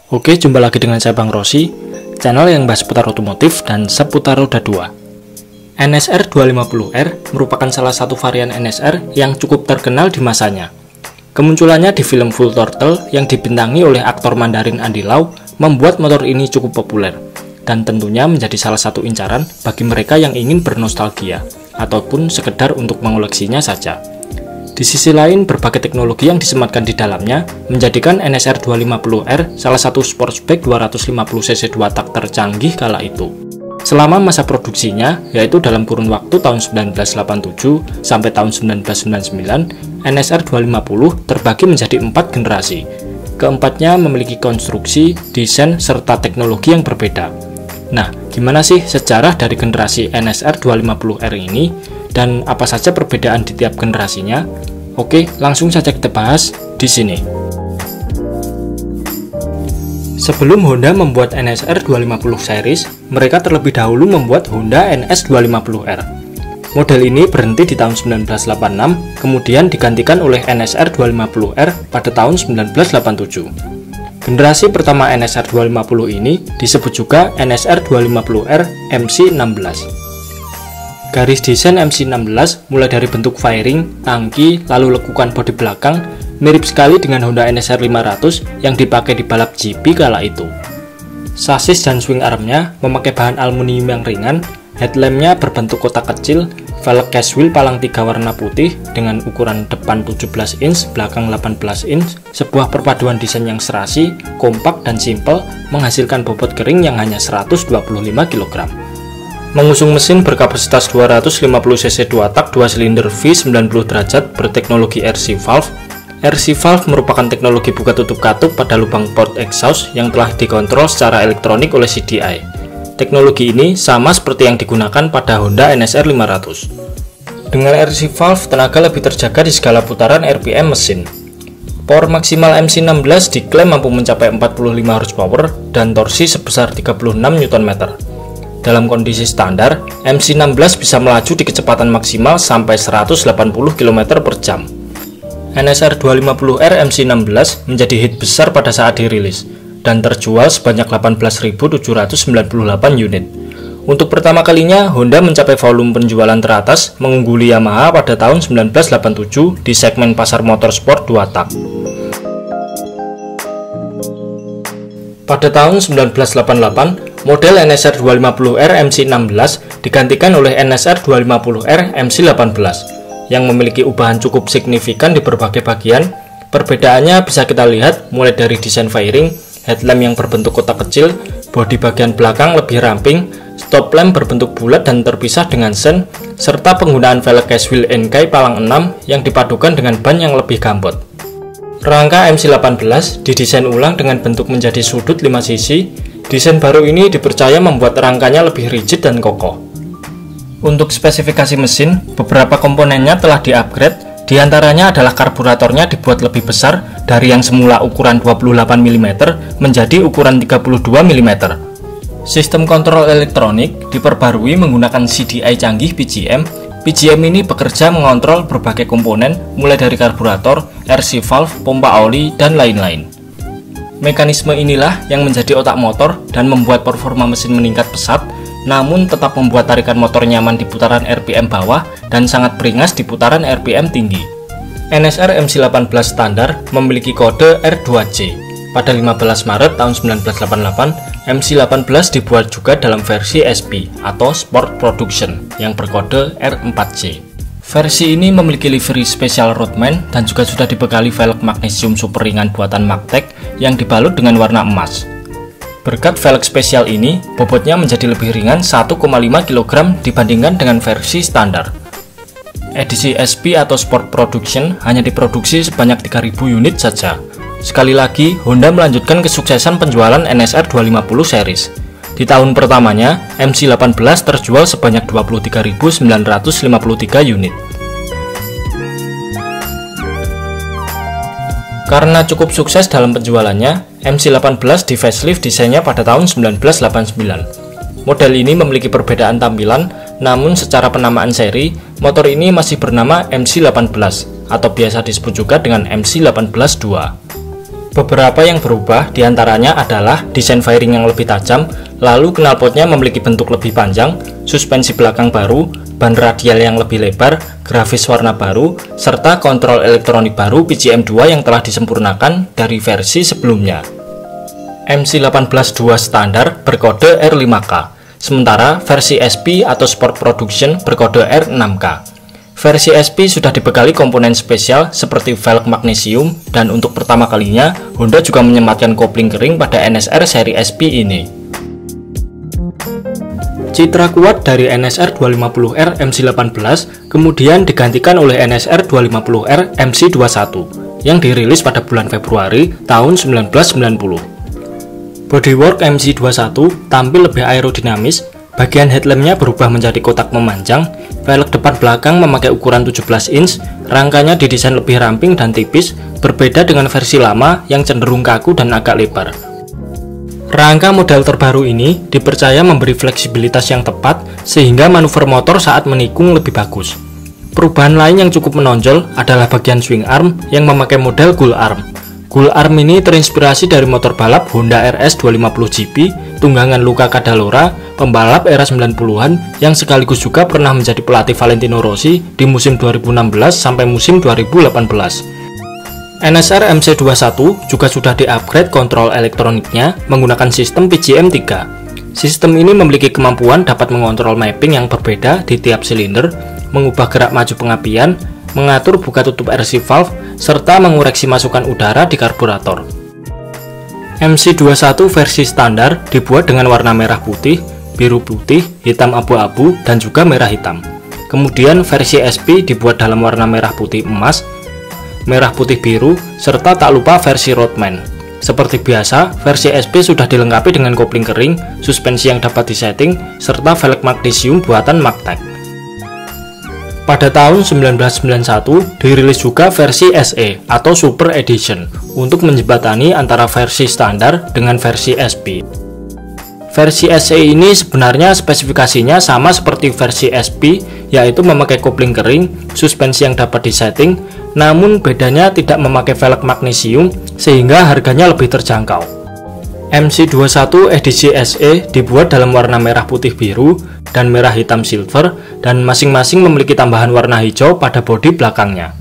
Oke, jumpa lagi dengan saya Bang Rosi, channel yang bahas seputar otomotif dan seputar roda 2. NSR 250R merupakan salah satu varian NSR yang cukup terkenal di masanya. Kemunculannya di film Full Throttle yang dibintangi oleh aktor Mandarin Andy Lau membuat motor ini cukup populer, dan tentunya menjadi salah satu incaran bagi mereka yang ingin bernostalgia, ataupun sekedar untuk mengoleksinya saja. Di sisi lain, berbagai teknologi yang disematkan di dalamnya menjadikan NSR 250R salah satu sportsback 250cc 2 tak tercanggih kala itu. Selama masa produksinya, yaitu dalam kurun waktu tahun 1987 sampai tahun 1999, NSR 250 terbagi menjadi 4 generasi. Keempatnya memiliki konstruksi, desain, serta teknologi yang berbeda. Nah, gimana sih sejarah dari generasi NSR 250R ini? Dan apa saja perbedaan di tiap generasinya? Oke, langsung saja kita bahas di sini. Sebelum Honda membuat NSR 250 series, mereka terlebih dahulu membuat Honda NS 250R. Model ini berhenti di tahun 1986, kemudian digantikan oleh NSR 250R pada tahun 1987. Generasi pertama NSR 250 ini disebut juga NSR 250R MC16. Garis desain MC16 mulai dari bentuk fairing, tangki, lalu lekukan bodi belakang mirip sekali dengan Honda NSR 500 yang dipakai di balap GP kala itu. Sasis dan swing armnya memakai bahan aluminium yang ringan, headlampnya berbentuk kotak kecil, velg cashwheel palang 3 warna putih dengan ukuran depan 17 inch, belakang 18 inch, sebuah perpaduan desain yang serasi, kompak dan simpel menghasilkan bobot kering yang hanya 125 kg. Mengusung mesin berkapasitas 250cc 2 tak 2 silinder V90 derajat berteknologi RC valve. RC valve merupakan teknologi buka tutup katup pada lubang port exhaust yang telah dikontrol secara elektronik oleh CDI. Teknologi ini sama seperti yang digunakan pada Honda NSR 500. Dengan RC valve, tenaga lebih terjaga di skala putaran RPM mesin. Power maksimal MC16 diklaim mampu mencapai 45 horsepower dan torsi sebesar 36 Nm. Dalam kondisi standar, MC16 bisa melaju di kecepatan maksimal sampai 180 km per jam. NSR 250R MC16 menjadi hit besar pada saat dirilis, dan terjual sebanyak 18.798 unit. Untuk pertama kalinya, Honda mencapai volume penjualan teratas mengungguli Yamaha pada tahun 1987 di segmen pasar motorsport 2 tak. Pada tahun 1988, model NSR 250R MC16 digantikan oleh NSR 250R MC18 yang memiliki ubahan cukup signifikan di berbagai bagian. Perbedaannya bisa kita lihat mulai dari desain fairing, headlamp yang berbentuk kotak kecil, bodi bagian belakang lebih ramping, stop lamp berbentuk bulat dan terpisah dengan sen, serta penggunaan velg cashwheel Enkei palang 6 yang dipadukan dengan ban yang lebih gambot. Rangka MC18 didesain ulang dengan bentuk menjadi sudut 5 sisi. Desain baru ini dipercaya membuat rangkanya lebih rigid dan kokoh. Untuk spesifikasi mesin, beberapa komponennya telah di-upgrade, diantaranya adalah karburatornya dibuat lebih besar dari yang semula ukuran 28 mm menjadi ukuran 32 mm. Sistem kontrol elektronik diperbarui menggunakan CDI canggih PGM. PGM ini bekerja mengontrol berbagai komponen mulai dari karburator, RC valve, pompa oli, dan lain-lain. Mekanisme inilah yang menjadi otak motor dan membuat performa mesin meningkat pesat, namun tetap membuat tarikan motor nyaman di putaran RPM bawah dan sangat beringas di putaran RPM tinggi. NSR MC18 standar memiliki kode R2C. Pada 15 Maret tahun 1988, MC18 dibuat juga dalam versi SP atau Sport Production yang berkode R4C. Versi ini memiliki livery spesial Roadman dan juga sudah dibekali velg magnesium super ringan buatan Magtech yang dibalut dengan warna emas. Berkat velg spesial ini, bobotnya menjadi lebih ringan 1,5 kg dibandingkan dengan versi standar. Edisi SP atau Sport Production hanya diproduksi sebanyak 3.000 unit saja. Sekali lagi, Honda melanjutkan kesuksesan penjualan NSR 250 series. Di tahun pertamanya, MC18 terjual sebanyak 23.953 unit. Karena cukup sukses dalam penjualannya, MC18 di facelift desainnya pada tahun 1989. Model ini memiliki perbedaan tampilan, namun secara penamaan seri, motor ini masih bernama MC18 atau biasa disebut juga dengan MC18-2. Beberapa yang berubah diantaranya adalah desain fairing yang lebih tajam, lalu knalpotnya memiliki bentuk lebih panjang, suspensi belakang baru, ban radial yang lebih lebar, grafis warna baru, serta kontrol elektronik baru PCM2 yang telah disempurnakan dari versi sebelumnya. MC18-2 standar berkode R5K, sementara versi SP atau Sport Production berkode R6K. Versi SP sudah dibekali komponen spesial seperti velg magnesium, dan untuk pertama kalinya Honda juga menyematkan kopling kering pada NSR seri SP ini. Citra kuat dari NSR 250R MC18 kemudian digantikan oleh NSR 250R MC21 yang dirilis pada bulan Februari tahun 1990. Bodywork MC21 tampil lebih aerodinamis, bagian headlampnya berubah menjadi kotak memanjang, velg depan belakang memakai ukuran 17 inch, rangkanya didesain lebih ramping dan tipis, berbeda dengan versi lama yang cenderung kaku dan agak lebar. Rangka model terbaru ini dipercaya memberi fleksibilitas yang tepat sehingga manuver motor saat menikung lebih bagus. Perubahan lain yang cukup menonjol adalah bagian swing arm yang memakai model gull arm. Gull arm ini terinspirasi dari motor balap Honda RS 250 GP tunggangan Luca Cadalora, pembalap era 90-an yang sekaligus juga pernah menjadi pelatih Valentino Rossi di musim 2016 sampai musim 2018. NSR MC21 juga sudah di-upgrade kontrol elektroniknya menggunakan sistem PCM3. Sistem ini memiliki kemampuan dapat mengontrol mapping yang berbeda di tiap silinder, mengubah gerak maju pengapian, mengatur buka tutup RC valve, serta mengoreksi masukan udara di karburator. MC21 versi standar dibuat dengan warna merah putih, biru putih, hitam abu-abu, dan juga merah hitam. Kemudian versi SP dibuat dalam warna merah putih emas, merah putih biru, serta tak lupa versi Roadman. Seperti biasa, versi SP sudah dilengkapi dengan kopling kering, suspensi yang dapat disetting, serta velg magnesium buatan Magtech. Pada tahun 1991 dirilis juga versi SE atau Super Edition untuk menjembatani antara versi standar dengan versi SP. Versi SE ini sebenarnya spesifikasinya sama seperti versi SP, yaitu memakai kopling kering, suspensi yang dapat disetting, namun bedanya tidak memakai velg magnesium sehingga harganya lebih terjangkau. MC21 edisi SE dibuat dalam warna merah putih biru dan merah hitam silver, dan masing-masing memiliki tambahan warna hijau pada bodi belakangnya.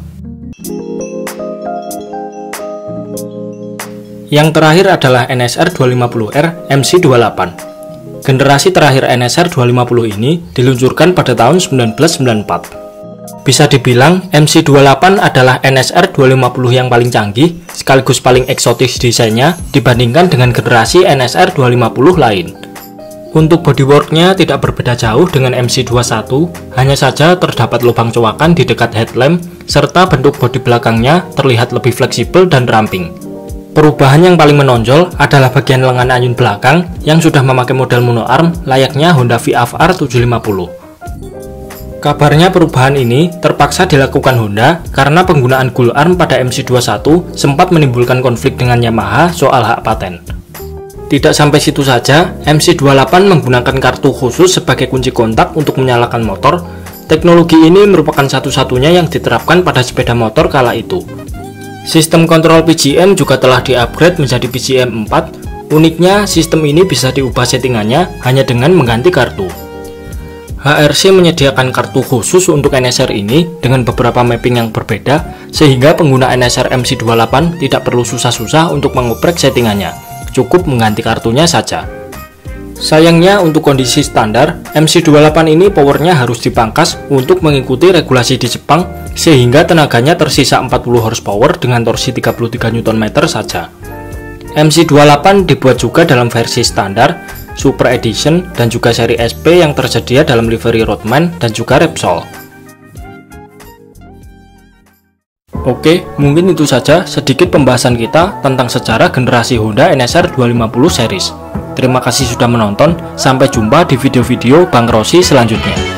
Yang terakhir adalah NSR 250R MC28. Generasi terakhir NSR 250 ini diluncurkan pada tahun 1994. Bisa dibilang MC28 adalah NSR 250 yang paling canggih sekaligus paling eksotis desainnya dibandingkan dengan generasi NSR 250 lain. Untuk bodyworknya tidak berbeda jauh dengan MC21, hanya saja terdapat lubang cowakan di dekat headlamp serta bentuk bodi belakangnya terlihat lebih fleksibel dan ramping. Perubahan yang paling menonjol adalah bagian lengan ayun belakang yang sudah memakai model monoarm layaknya Honda VF-R 750. Kabarnya perubahan ini terpaksa dilakukan Honda karena penggunaan gull arm pada MC21 sempat menimbulkan konflik dengan Yamaha soal hak paten. Tidak sampai situ saja, MC28 menggunakan kartu khusus sebagai kunci kontak untuk menyalakan motor. Teknologi ini merupakan satu-satunya yang diterapkan pada sepeda motor kala itu. Sistem kontrol PCM juga telah di-upgrade menjadi PCM 4. Uniknya, sistem ini bisa diubah settingannya hanya dengan mengganti kartu. HRC menyediakan kartu khusus untuk NSR ini dengan beberapa mapping yang berbeda, sehingga pengguna NSR MC28 tidak perlu susah-susah untuk mengoprek settingannya, cukup mengganti kartunya saja. Sayangnya untuk kondisi standar, MC28 ini powernya harus dipangkas untuk mengikuti regulasi di Jepang, sehingga tenaganya tersisa 40 horsepower dengan torsi 33 Nm saja. MC28 dibuat juga dalam versi standar, Super Edition, dan juga seri SP yang tersedia dalam livery Roadman dan juga Repsol. Oke, mungkin itu saja sedikit pembahasan kita tentang sejarah generasi Honda NSR 250 series. Terima kasih sudah menonton, sampai jumpa di video-video Bang Rossi selanjutnya.